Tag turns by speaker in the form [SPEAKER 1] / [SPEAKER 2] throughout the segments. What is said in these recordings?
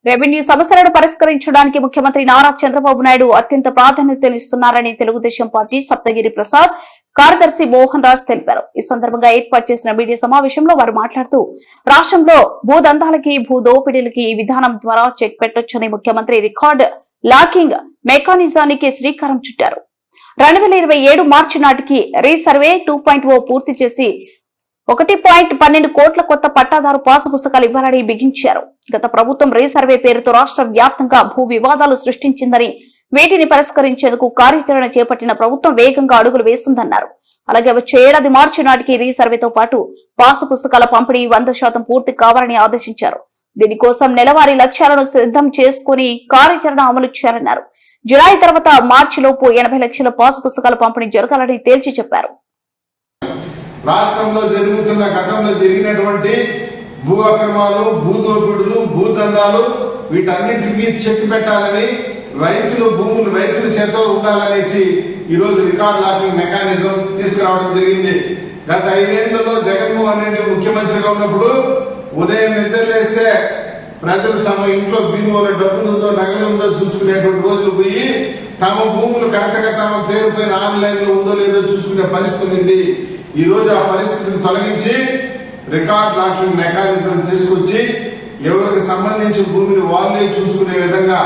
[SPEAKER 1] Revenue సమస్యలను పరిష్కరించడానికి ముఖ్యమంత్రి నారా చంద్రబాబు నాయుడు అత్యంత ప్రాధాన్యతనిస్తున్నారని తెలుగుదేశం పార్టీ సప్తగిరి ప్రసాద్ కార్యదర్శి మోహన్ రాజ్ తెలిపారు. ఈ సందర్భంగా ఏర్పాటు చేసిన మీడియా సమావేశంలో వారు మాట్లాడుతూ రాష్ట్రంలో భూదందాలకి భూదోపిడీలకి ఈ విధానం ద్వారా చెక్ పెట్టొచ్చని ముఖ్యమంత్రి రికార్డ్ లాకింగ్ మెకానిజానికి శ్రీకారం చుట్టారు. 2027 మార్చి నాటికి రీసర్వే 2.0 పూర్తి చేసి 1.12 కోట్ల కొత్త పట్టాదారు పాసు పుస్తకాలు ఇవ్వాలని బిగించారు. గత ప్రభుత్వం రీసర్వే పేరుతో రాష్ట్ర వ్యాప్తంగా భూ వివాదాలు సృష్టించిందని, వీటిని పరిష్కరించేందుకు కార్యాచరణ చేపట్టిన ప్రభుత్వం వేగంగా అడుగులు వేసిందన్నారు. అలాగే వచ్చే ఏడాది మార్చి నాటికి రీసర్వేతో పాటు పాసు పుస్తకాల పంపిణీ 100% పూర్తి కావాలని ఆదేశించారు. దీనికోసం నెలవారీ లక్ష్యాలను సిద్ధం చేసుకుని కార్యాచరణ అమలు చేయాలన్నారు. జులై తర్వాత మార్చిలోపు 80 లక్షల పాసు పుస్తకాల పంపిణీ జరగాలని తేల్చి చెప్పారు.
[SPEAKER 2] రాష్ట్రంలో జరుగుతున్న గతంలో జరిగినటువంటి భూ అక్రమాలు, భూదోపిడులు, భూదందాలు వీటన్నిటికీ చెక్ పెట్టాలని, భూములు రైతుల చేతిలో ఉండాలనేసి ఈరోజు రికార్డ్ లాకింగ్ మెకానిజం తీసుకురావడం జరిగింది. గత 5 ఏళ్లలో జగన్మోహన్ రెడ్డి ముఖ్యమంత్రిగా ఉన్నప్పుడు ఉదయం నిద్రలేస్తే ప్రజలు తమ ఇంట్లో బీరువాలో డబ్బులుందో నగలుందో చూసుకునేటువంటి రోజులు పోయి తమ భూములు కరెక్ట్ గా తమ పేరు పైన ఆన్లైన్ లో ఉందో లేదో చూసుకునే పరిస్థితి ఉంది. ఈ రోజు ఆ పరిస్థితిని తొలగించి రికార్డ్ లాకింగ్ మెకానిజం తీసుకొచ్చి ఎవరికి సంబంధించిన భూమిని వాళ్ళే చూసుకునే విధంగా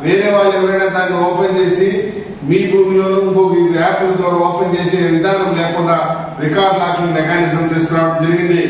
[SPEAKER 2] వేరే వాళ్ళు ఎవరైనా దాన్ని ఓపెన్ చేసి మీ భూమిలోనూ ఇంకొక యాప్ల ద్వారా ఓపెన్ చేసే విధానం లేకుండా రికార్డ్ లాకింగ్ మెకానిజం తీసుకురావడం జరిగింది.